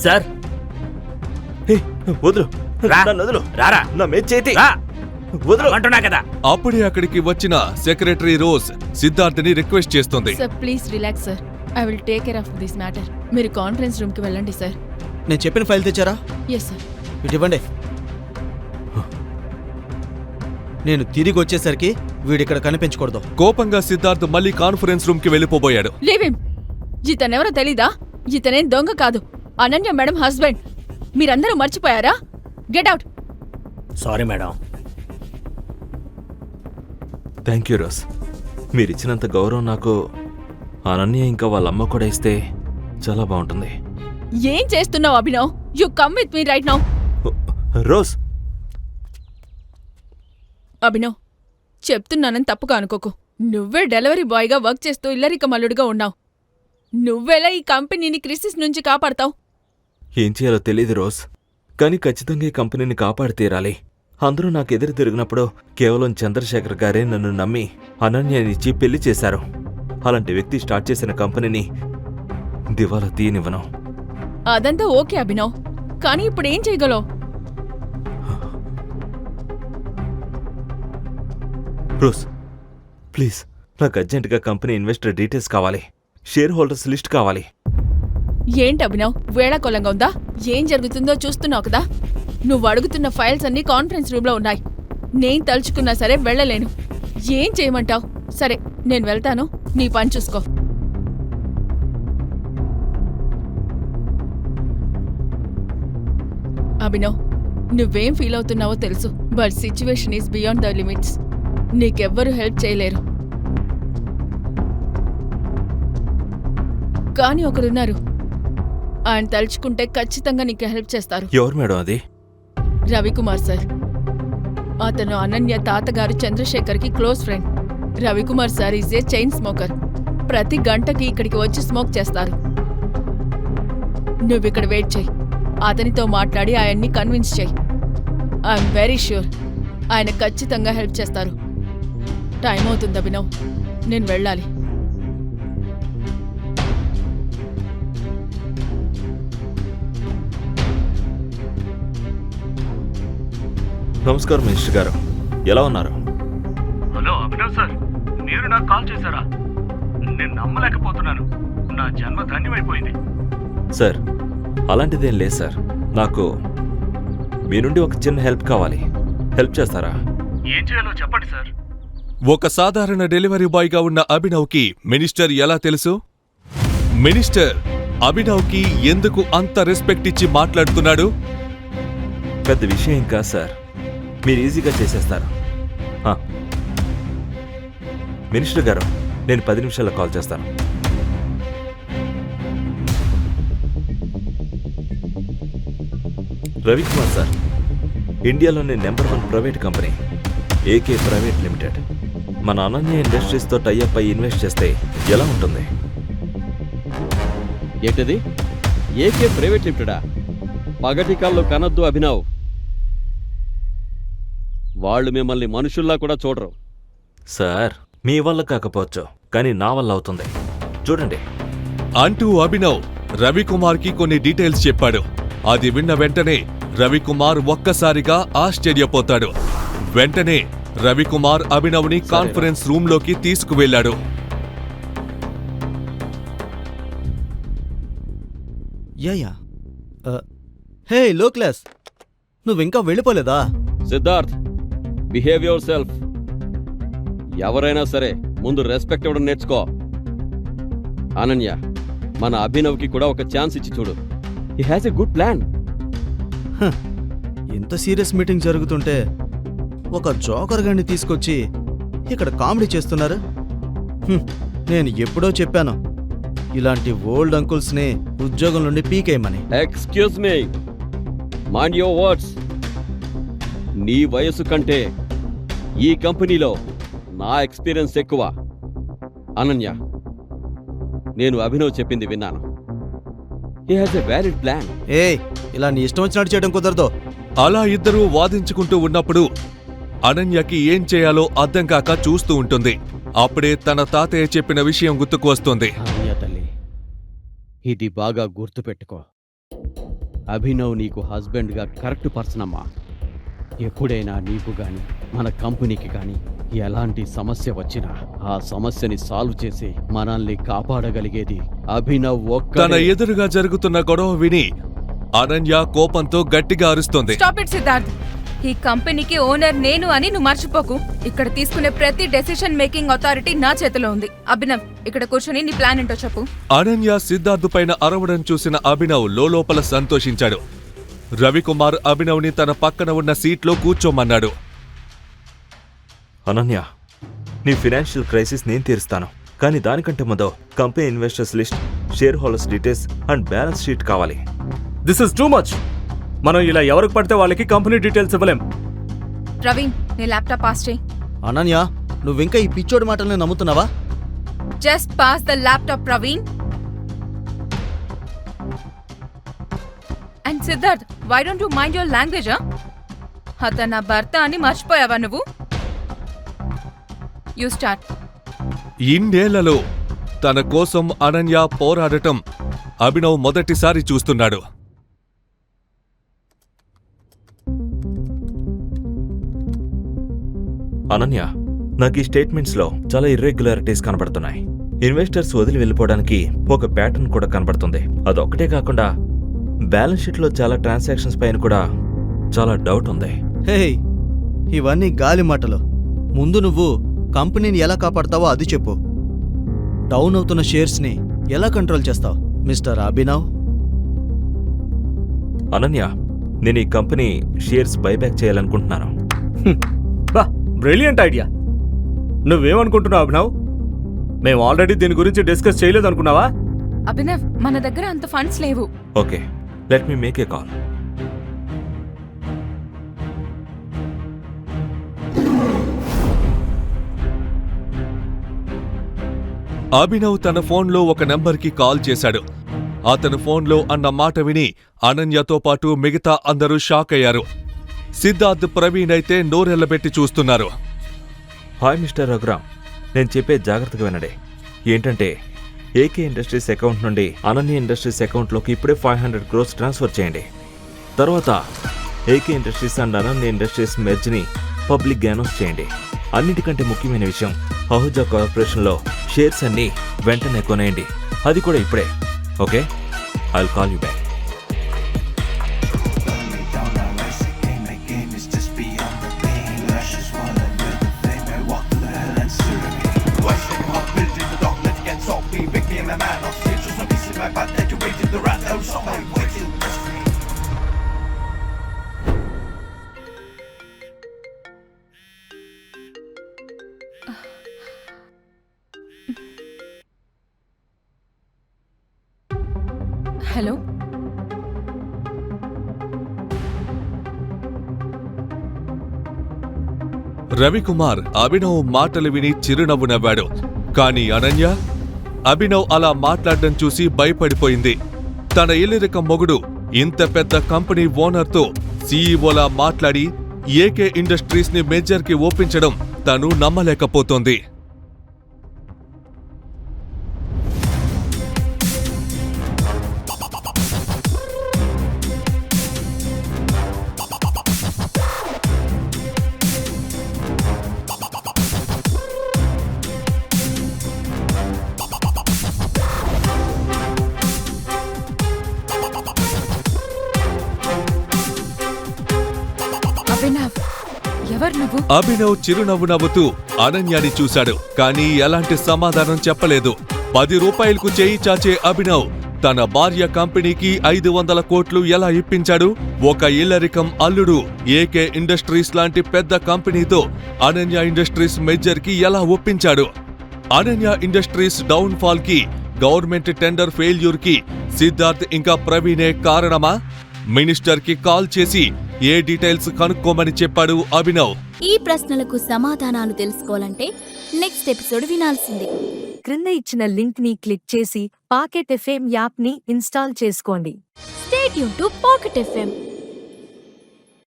Sir వదులు రా. నన్ను వదులు. రారా నా మీద చేతి రా వదులు. అంటున్నా కదా. అప్పుడే అక్కడికి వచ్చిన సెక్రటరీ రోజ్ సిద్ధార్థ్ని రిక్వెస్ట్ చేస్తుంది. Sir please relax sir. I will take care of this matter. మీరు కాన్ఫరెన్స్ రూమ్ కి వెళ్ళండి సార్. నేను చెప్పిన ఫైల్ తెచ్చారా? Yes sir. ఇటు ఇవ్వండి. నేను తిరిగి వచ్చేసరికి వీడిక్కడ కనిపించకూడదు. కోపంగా సిద్ధార్థ్ మళ్ళీ కాన్ఫరెన్స్ రూమ్ కి వెళ్ళిపోబోయాడు. Leave him. ఇతనెవరో తెలీదా? ఇతనేం దొంగ కాదు, అనన్య మేడం హస్బెండ్. మీరందరూ మర్చిపోయారా? Get out. Sorry madam. Thank you Rose. మీరిచ్చినంత గౌరవం నాకు అనన్య ఇంకా వాళ్ళ అమ్మ కూడా ఇస్తే చాలా బాగుంటుంది. ఏం చేస్తున్నావు Abhinav? You come with me right now. Rose, Abhinav, చెప్తున్నానని తప్పుగా అనుకోకు. నువ్వే డెలివరీ బాయ్గా వర్క్ చేస్తూ ఇల్లరిక మల్లుడిగా ఉన్నావు. నువ్వెలా ఈ కంపెనీని క్రిసిస్ నుంచి కాపాడతావు? ఏం చేయాలో తెలియదు రోజ్, కానీ ఖచ్చితంగా ఈ కంపెనీని కాపాడి తీరాలి. అందరూ నాకు ఎదురు తిరిగినప్పుడు కేవలం చంద్రశేఖర్ గారే నన్ను నమ్మి అనన్యనిచ్చి పెళ్లి చేశారు. అలాంటి వ్యక్తి స్టార్ట్ చేసిన కంపెనీని దివాలా తీయనివ్వను. అదంతా ఓకే అభినవ్, కానీ ఇప్పుడు ఏం చేయగలవు? రోజ్ ప్లీజ్, నాకు అర్జెంటుగా కంపెనీ ఇన్వెస్టర్ డీటెయిల్స్ కావాలి. షేర్ హోల్డర్స్ లిస్ట్ కావాలి. ఏంటి అభినవ్, వేళాకోళంగా ఉందా? ఏం జరుగుతుందో చూస్తున్నావు కదా. నువ్వు అడుగుతున్న ఫైల్స్ అన్నీ కాన్ఫరెన్స్ రూమ్లో ఉన్నాయి. నేను తలుచుకున్నా సరే వెళ్ళలేను. ఏం చేయమంటావు? సరే నేను వెళ్తాను, నీ పని చూసుకో. అభినవ్, నువ్వేం ఫీల్ అవుతున్నావో తెలుసు, but situation is beyond the limits. Neekevvaru help చేయలేరు. కానీ ఒకరున్నారు, ఆయన తలుచుకుంటే ఖచ్చితంగా నీకు హెల్ప్ చేస్తారు. ఎవరు మేడం అది? రవికుమార్ సార్. అతను అనన్య తాతగారు చంద్రశేఖర్కి close friend. Ravikumar sir is a chain smoker. ప్రతి గంటకి ఇక్కడికి వచ్చి స్మోక్ చేస్తారు. నువ్విక్కడ వెయిట్ చెయ్యి, అతనితో మాట్లాడి ఆయన్ని కన్విన్స్ చెయ్యి. ఐఎమ్ వెరీ ష్యూర్ ఆయన ఖచ్చితంగా హెల్ప్ చేస్తారు. టైం అవుతుంది అభినవ్, నేను వెళ్ళాలి. నమస్కారం మినిస్టర్ గారు, ఎలా ఉన్నారు? హలో అభినవ్ సార్, మీరు నాకు కాల్ చేశారా? నేను నమ్మలేకపోతున్నాను. నా జన్మ ధన్యమైపోయింది. సార్, అలాంటిదేం లేదు సార్. నాకు మీ నుండి ఒక చిన్న హెల్ప్ కావాలి. హెల్ప్ చేస్తారా? ఏం చేయాలో చెప్పండి సార్. ఒక సాధారణ డెలివరీ బాయ్గా ఉన్న అభినవ్కి మినిస్టర్ ఎలా తెలుసు? మినిస్టర్ అభినవ్కి ఎందుకు అంత రెస్పెక్ట్ ఇచ్చి మాట్లాడుతున్నాడు? పెద్ద విషయం ఇంకా సార్, మీరు ఈజీగా చేసేస్తారు. మినిస్టర్ గారు, నేను 10 నిమిషాల్లో కాల్ చేస్తాను. రవికుమార్ సార్, ఇండియాలోని number 1 private company AK private limited మన అనన్య ఇండస్ట్రీస్తో టైఅప్ అయి ఇన్వెస్ట్ చేస్తే ఎలా ఉంటుంది? ఏంటది? ఏకే ప్రైవేట్ లిమిటెడా? పగటికాల్లో కనొద్దు అభినవ్. వాళ్ళు మిమ్మల్ని మనుషుల్లా కూడా చూడరు. సార్, మీ వల్ల కాకపోవచ్చు, కానీ నా వల్ల అవుతుంది. చూడండి అంటూ అభినవ్ రవికుమార్కి కొన్ని డీటెయిల్స్ చెప్పాడు. అది విన్న వెంటనే రవికుమార్ ఒక్కసారిగా ఆశ్చర్యపోతాడు. వెంటనే రవికుమార్ అభినవ్ని కాన్ఫరెన్స్ రూంలోకి తీసుకువెళ్లాడు. యా హే లో క్లాస్, నువ్వింకా వెళ్ళిపోలేదా? Siddharth, behave yourself. ఎవరైనా సరే ముందు రెస్పెక్ట్ ఇవ్వడం నేర్చుకో. అనన్య, మన అభినవ్కి కూడా ఒక ఛాన్స్ ఇచ్చి చూడు. He has a good plan. ఇంత సీరియస్ మీటింగ్ జరుగుతుంటే ఒక జోకర్ గాన్ని తీసుకొచ్చి ఇక్కడ కామెడీ చేస్తున్నారు. నేను ఎప్పుడో చెప్పాను, ఇలాంటి ఓల్డ్ అంకుల్స్ని ఉద్యోగం నుండి పీకేయమని. Excuse me, mind your words. నీ వయసు కంటే ఈ కంపెనీలో నా ఎక్స్పీరియన్స్ ఎక్కువ. అనన్య, నేను అభినవ్ చెప్పింది విన్నాను. He has a valid plan. ఇలా నీ ఇష్టం వచ్చినట్టు చేయడం కుదరదు. అలా ఇద్దరూ వాదించుకుంటూ ఉన్నప్పుడు అనన్యకి ఏం చేయాలో అర్థం కాక చూస్తూ ఉంటుంది. అప్పుడే తన తాతయ్య చెప్పిన విషయం గుర్తుకు వస్తుంది. అనన్య తల్లి, ఇది బాగా గుర్తుపెట్టుకో. అభినవ్ నీకు హస్బెండ్గా కరెక్ట్ పర్సన్ అమ్మా. ఎప్పుడైనా నీకు కానీ మన కంపెనీకి కానీ ఎలాంటి సమస్య వచ్చినా ఆ సమస్యని సాల్వ్ చేసి మనల్ని కాపాడగలిగేది అభినవ్ తన ఒక్కడే. ఎదురుగా జరుగుతున్న గొడవ విని అనన్య కోపంతో గట్టిగా అరుస్తోంది. Stop it Siddharth. ఈ కంపెనీకి ఓనర్ నేను అని నువ్వు మర్చిపోకు. ఇక్కడ తీసుకునే ప్రతి డెసిషన్ మేకింగ్ అథారిటీ నా చేతిలో ఉంది. అభినవ్, ఇక్కడ కూర్చొని నీ ప్లాన్ ఏంటో చెప్పు. అనన్య సిద్ధార్థ్ పైన అరవడం చూసిన అభినవ్ లోపల సంతోషించాడు. రవికుమార్ అభినవ్ని తన పక్కన ఉన్న సీట్లో కూర్చోమన్నాడు. అనన్య, నీ ఫినాన్షియల్ క్రైసిస్ నేను తీరుస్తాను. కానీ దానికంటే ముందు company investors list, share holders details and balance sheet కావాలి. This is too much. మనం ఇలా ఎవరికి పడితే వాళ్ళకి కంపెనీ డీటెయిల్స్ ఇవ్వలేం. ప్రవీణ్, నీ ల్యాప్టాప్ పాస్ చేయి. అనన్య, నువ్వింకా ఈ పిచ్చోడి మాటల్ని నమ్ముతున్నావా? Just pass the laptop Praveen. And Siddharth, why don't you mind your language? అతను నా భర్త అని మర్చిపోయావా నువ్వు? You start. ఇన్నేళ్లలో తన కోసం అనన్య పోరాడటం అభినవ్ మొదటిసారి చూస్తున్నాడు. అనన్య, నాకు ఈ స్టేట్మెంట్స్లో చాలా ఇర్రెగ్యులారిటీస్ కనబడుతున్నాయి. ఇన్వెస్టర్స్ వదిలి వెళ్ళిపోవడానికి ఒక ప్యాటర్న్ కూడా కనబడుతుంది. అదొక్కటే కాకుండా బ్యాలెన్స్ షీట్లో చాలా ట్రాన్సాక్షన్స్ పైన కూడా చాలా డౌట్ ఉంది. హే, ఇవన్నీ గాలి మాటలు. ముందు నువ్వు కంపెనీని ఎలా కాపాడతావో అది చెప్పు. డౌన్ అవుతున్న షేర్స్ని ఎలా కంట్రోల్ చేస్తావు మిస్టర్ అభినవ్? అనన్య, నేను ఈ కంపెనీ షేర్స్ బైబ్యాక్ చేయాలనుకుంటున్నాను. బా, బ్రిలియంట్ ఐడియా. నువ్వేమనుకుంటున్నావు అభినవ్? మేము ఆల్రెడీ దీని గురించి డిస్కస్ చేయలేదు అనుకున్నావా? అభినవ్, మన దగ్గర అంత ఫండ్స్ లేవు. Okay, let me make a call. Abhinav తన ఫోన్లో ఒక నెంబర్కి కాల్ చేశాడు. అతను ఫోన్లో అన్న మాట విని అనన్యతో పాటు మిగతా అందరూ షాక్ అయ్యారు. సిద్ధార్థ్, ప్రవీణ్ అయితే నోరెళ్లబెట్టి చూస్తున్నారు. హాయ్ మిస్టర్ రఘురామ్, నేను చెప్పే జాగ్రత్తగా వినండి. ఏంటంటే ఏకే ఇండస్ట్రీస్ అకౌంట్ నుండి అనన్య ఇండస్ట్రీస్ అకౌంట్లోకి ఇప్పుడే 500 crores ట్రాన్స్ఫర్ చేయండి. తర్వాత AK industries and Ananya industries మెర్జ్ని పబ్లిక్ అనౌన్స్ చేయండి. అన్నిటికంటే ముఖ్యమైన విషయం, అహుజా కార్పొరేషన్లో షేర్స్ అన్నీ వెంటనే కొనేయండి. అది కూడా ఇప్పుడే. Okay, I will call you back. Hello, Ravikumar Abhinav మాటలు విని చిరునవ్వు నవ్వాడు. కాని అనన్య అభినవ్ అలా మాట్లాడడం చూసి భయపడిపోయింది. తన ఇల్లిరకం మొగుడు ఇంత పెద్ద కంపెనీ ఓనర్తో సీఈఓలా మాట్లాడి ఏకే ఇండస్ట్రీస్ ని మేజర్కి ఒప్పించడం తను నమ్మలేకపోతోంది. అభినవ్, ఎవరు నువ్వు? అభినవ్ చిరునవ్వు నవ్వుతూ అనన్యని చూశాడు. కానీ ఎలాంటి సమాధానం చెప్పలేదు. 10 రూపాయలకు చేయి చాచే అభినవ్ తన భార్య కంపెనీకి 500 కోట్లు ఎలా ఇప్పించాడు? ఒక ఇల్లరికం అల్లుడు ఏకే ఇండస్ట్రీస్ లాంటి పెద్ద కంపెనీతో అనన్య ఇండస్ట్రీస్ మెజర్కి ఎలా ఒప్పించాడు? అనన్య ఇండస్ట్రీస్ డౌన్ ఫాల్ కి, గవర్నమెంట్ టెండర్ ఫెయిల్యూర్ కి సిద్ధార్థ్ ఇంకా ప్రవీణే కారణమా? మినిస్టర్ కి కాల్ చేసి ఏ డీటెయిల్స్ కనుక్కోమని చెప్పాడు అభినవ్. ఈ ప్రశ్నలకు సమాధానాలు తెలుసుకోవాలంటే నెక్స్ట్ ఎపిసోడ్ వినాల్సిందే. క్రింద ఇచ్చిన లింక్ ని క్లిక్ చేసి పాకెట్ ఎఫ్ఎం యాప్ ని ఇన్స్టాల్ చేసుకోండి. Stay tune to pocket FM.